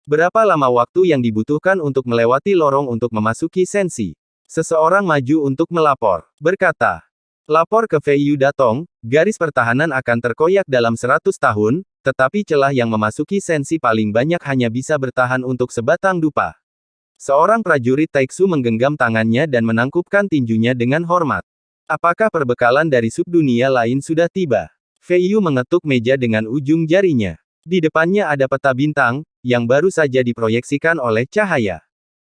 Berapa lama waktu yang dibutuhkan untuk melewati lorong untuk memasuki sensi? Seseorang maju untuk melapor. Berkata, lapor ke Fei Yu Datong, garis pertahanan akan terkoyak dalam 100 tahun, tetapi celah yang memasuki sensi paling banyak hanya bisa bertahan untuk sebatang dupa. Seorang prajurit Taiksu menggenggam tangannya dan menangkupkan tinjunya dengan hormat. Apakah perbekalan dari subdunia lain sudah tiba? Fei Yu mengetuk meja dengan ujung jarinya. Di depannya ada peta bintang, yang baru saja diproyeksikan oleh cahaya.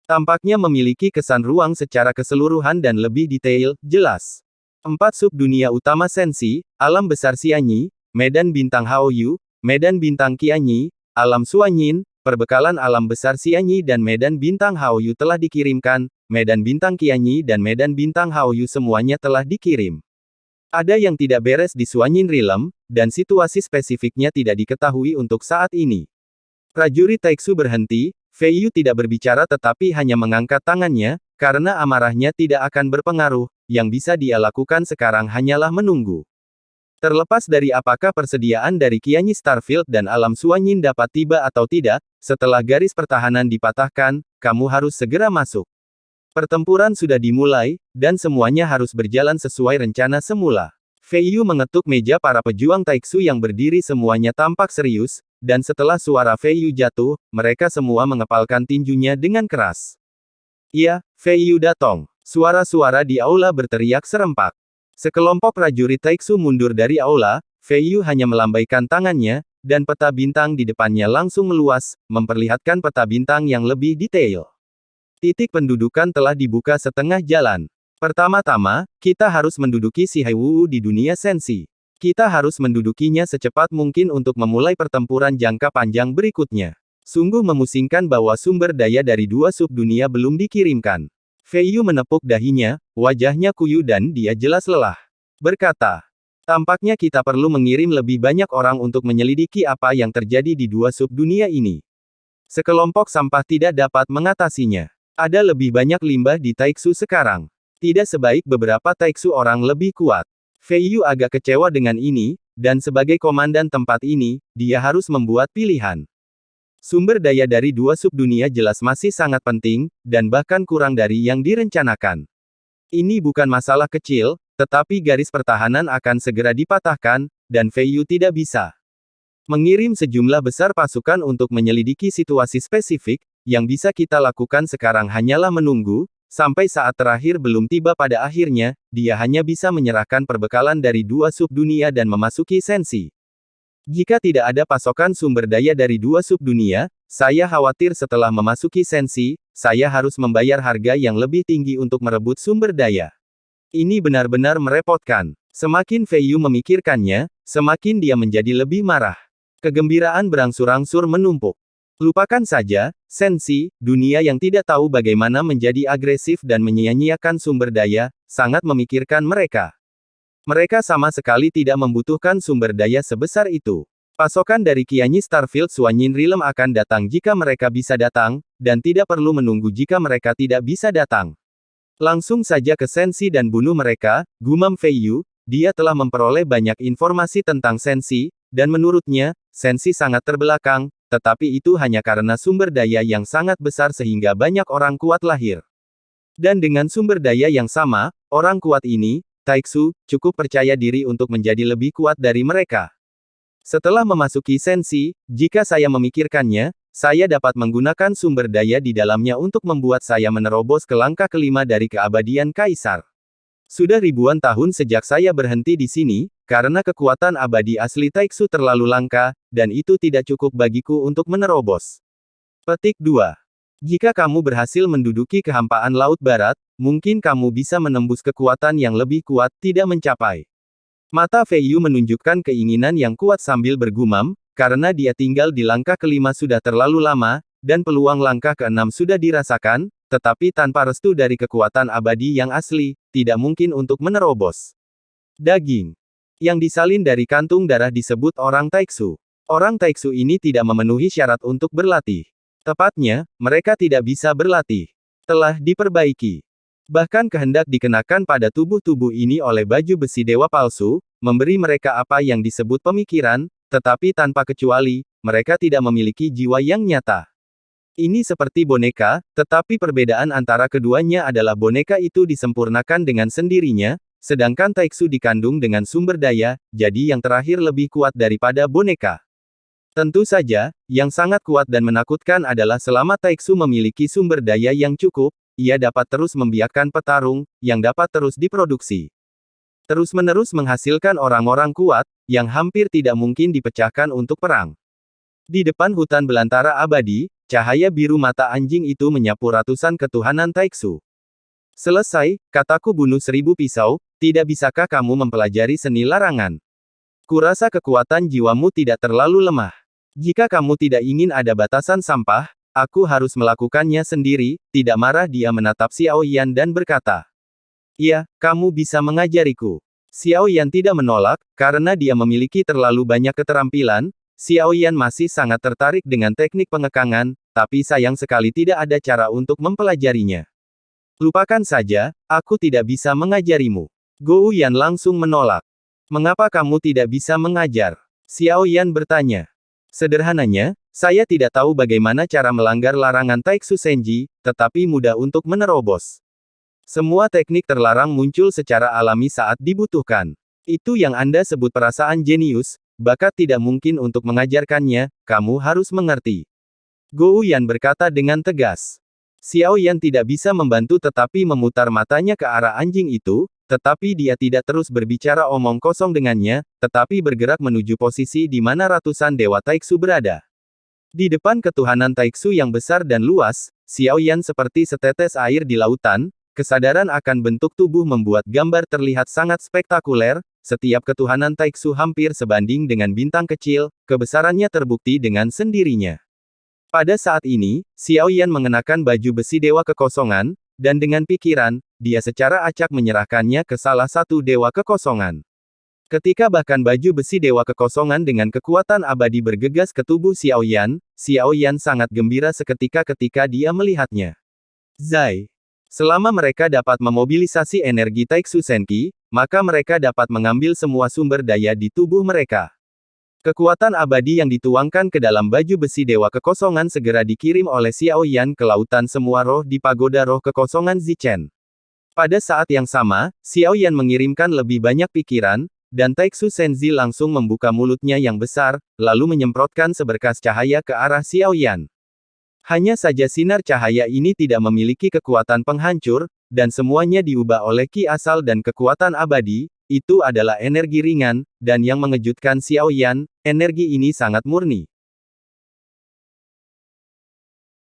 Tampaknya memiliki kesan ruang secara keseluruhan dan lebih detail, jelas. 4 subdunia utama sensi, alam besar Xianyi, medan bintang Haoyu, medan bintang Qianyi, alam Suanyin, perbekalan alam besar Xianyi dan medan bintang Haoyu telah dikirimkan, medan bintang Qianyi dan medan bintang Haoyu semuanya telah dikirim. Ada yang tidak beres di Suanyin Realm, dan situasi spesifiknya tidak diketahui untuk saat ini. Prajurit Taiksu berhenti, Fei Yu tidak berbicara tetapi hanya mengangkat tangannya, karena amarahnya tidak akan berpengaruh, yang bisa dia lakukan sekarang hanyalah menunggu. Terlepas dari apakah persediaan dari Qianyi Starfield dan alam Suanyin dapat tiba atau tidak, setelah garis pertahanan dipatahkan, kamu harus segera masuk. Pertempuran sudah dimulai, dan semuanya harus berjalan sesuai rencana semula. Fei Yu mengetuk meja para pejuang Taiksu yang berdiri semuanya tampak serius, dan setelah suara Fei Yu jatuh, mereka semua mengepalkan tinjunya dengan keras. Iya, Fei Yu Datong. Suara-suara di aula berteriak serempak. Sekelompok prajurit Taiksu mundur dari aula, Fei Yu hanya melambaikan tangannya, dan peta bintang di depannya langsung meluas, memperlihatkan peta bintang yang lebih detail. Titik pendudukan telah dibuka setengah jalan. Pertama-tama, kita harus menduduki Si Haiwu di dunia sensi. Kita harus mendudukinya secepat mungkin untuk memulai pertempuran jangka panjang berikutnya. Sungguh memusingkan bahwa sumber daya dari 2 subdunia belum dikirimkan. Fei Yu menepuk dahinya, wajahnya kuyu dan dia jelas lelah. Berkata, tampaknya kita perlu mengirim lebih banyak orang untuk menyelidiki apa yang terjadi di 2 subdunia ini. Sekelompok sampah tidak dapat mengatasinya. Ada lebih banyak limbah di Taiksu sekarang. Tidak sebaik beberapa Taiksu orang lebih kuat. Fei Yu agak kecewa dengan ini, dan sebagai komandan tempat ini, dia harus membuat pilihan. Sumber daya dari 2 subdunia jelas masih sangat penting, dan bahkan kurang dari yang direncanakan. Ini bukan masalah kecil, tetapi garis pertahanan akan segera dipatahkan, dan Fei Yu tidak bisa mengirim sejumlah besar pasukan untuk menyelidiki situasi spesifik. Yang bisa kita lakukan sekarang hanyalah menunggu, sampai saat terakhir belum tiba pada akhirnya, dia hanya bisa menyerahkan perbekalan dari 2 subdunia dan memasuki sensi. Jika tidak ada pasokan sumber daya dari 2 subdunia, saya khawatir setelah memasuki sensi, saya harus membayar harga yang lebih tinggi untuk merebut sumber daya. Ini benar-benar merepotkan. Semakin Fei Yu memikirkannya, semakin dia menjadi lebih marah. Kegembiraan berangsur-angsur menumpuk. Lupakan saja, sensi, dunia yang tidak tahu bagaimana menjadi agresif dan menyia-nyiakan sumber daya, sangat memikirkan mereka. Mereka sama sekali tidak membutuhkan sumber daya sebesar itu. Pasokan dari Qianyi Starfield Suanyin Realm akan datang jika mereka bisa datang, dan tidak perlu menunggu jika mereka tidak bisa datang. Langsung saja ke sensi dan bunuh mereka, gumam Fei Yu, dia telah memperoleh banyak informasi tentang sensi, dan menurutnya, sensi sangat terbelakang, tetapi itu hanya karena sumber daya yang sangat besar sehingga banyak orang kuat lahir. Dan dengan sumber daya yang sama, orang kuat ini, Taiksu, cukup percaya diri untuk menjadi lebih kuat dari mereka. Setelah memasuki sensi, jika saya memikirkannya, saya dapat menggunakan sumber daya di dalamnya untuk membuat saya menerobos ke langkah kelima dari keabadian Kaisar. Sudah ribuan tahun sejak saya berhenti di sini, karena kekuatan abadi asli Taiksu terlalu langka, dan itu tidak cukup bagiku untuk menerobos. Petik 2. Jika kamu berhasil menduduki kehampaan Laut Barat, mungkin kamu bisa menembus kekuatan yang lebih kuat, tidak mencapai. Mata Fei Yu menunjukkan keinginan yang kuat sambil bergumam, karena dia tinggal di langkah kelima sudah terlalu lama, dan peluang langkah keenam sudah dirasakan, tetapi tanpa restu dari kekuatan abadi yang asli, tidak mungkin untuk menerobos. Daging yang disalin dari kantung darah disebut orang Taiksu. Orang Taiksu ini tidak memenuhi syarat untuk berlatih. Tepatnya, mereka tidak bisa berlatih. Telah diperbaiki. Bahkan kehendak dikenakan pada tubuh-tubuh ini oleh baju besi dewa palsu, memberi mereka apa yang disebut pemikiran, tetapi tanpa kecuali, mereka tidak memiliki jiwa yang nyata. Ini seperti boneka, tetapi perbedaan antara keduanya adalah boneka itu disempurnakan dengan sendirinya, sedangkan Taiksu dikandung dengan sumber daya, jadi yang terakhir lebih kuat daripada boneka. Tentu saja, yang sangat kuat dan menakutkan adalah selama Taiksu memiliki sumber daya yang cukup, ia dapat terus membiakkan petarung, yang dapat terus diproduksi. Terus-menerus menghasilkan orang-orang kuat, yang hampir tidak mungkin dipecahkan untuk perang. Di depan hutan belantara abadi, cahaya biru mata anjing itu menyapu ratusan ketuhanan Taiksu. Selesai, kataku bunuh 1000 pisau, tidak bisakah kamu mempelajari seni larangan? Kurasa kekuatan jiwamu tidak terlalu lemah. Jika kamu tidak ingin ada batasan sampah, aku harus melakukannya sendiri, tidak marah dia menatap Xiao Yan dan berkata. Iya, kamu bisa mengajariku. Xiao Yan tidak menolak, karena dia memiliki terlalu banyak keterampilan. Xiao Yan masih sangat tertarik dengan teknik pengekangan, tapi sayang sekali tidak ada cara untuk mempelajarinya. Lupakan saja, aku tidak bisa mengajarimu. Gou Yan langsung menolak. Mengapa kamu tidak bisa mengajar? Xiao Yan bertanya. Sederhananya, saya tidak tahu bagaimana cara melanggar larangan Taiksu Senji, tetapi mudah untuk menerobos. Semua teknik terlarang muncul secara alami saat dibutuhkan. Itu yang Anda sebut perasaan jenius. Bakat tidak mungkin untuk mengajarkannya, kamu harus mengerti. Gou Yan berkata dengan tegas. Xiao Yan tidak bisa membantu tetapi memutar matanya ke arah anjing itu, tetapi dia tidak terus berbicara omong kosong dengannya, tetapi bergerak menuju posisi di mana ratusan dewa Taiksu berada. Di depan ketuhanan Taiksu yang besar dan luas, Xiao Yan seperti setetes air di lautan, kesadaran akan bentuk tubuh membuat gambar terlihat sangat spektakuler. Setiap ketuhanan Taiksu hampir sebanding dengan bintang kecil, kebesarannya terbukti dengan sendirinya. Pada saat ini, Xiao Yan mengenakan baju besi dewa kekosongan, dan dengan pikiran, dia secara acak menyerahkannya ke salah satu dewa kekosongan. Ketika bahkan baju besi dewa kekosongan dengan kekuatan abadi bergegas ke tubuh Xiao Yan sangat gembira seketika ketika dia melihatnya. Zai. Selama mereka dapat memobilisasi energi Taiksu Senki, maka mereka dapat mengambil semua sumber daya di tubuh mereka. Kekuatan abadi yang dituangkan ke dalam baju besi dewa kekosongan segera dikirim oleh Xiao Yan ke lautan semua roh di pagoda roh kekosongan Zichen. Pada saat yang sama, Xiao Yan mengirimkan lebih banyak pikiran, dan Taiksu Senzi langsung membuka mulutnya yang besar, lalu menyemprotkan seberkas cahaya ke arah Xiao Yan. Hanya saja sinar cahaya ini tidak memiliki kekuatan penghancur, dan semuanya diubah oleh ki asal dan kekuatan abadi, itu adalah energi ringan, dan yang mengejutkan Xiao Yan, energi ini sangat murni.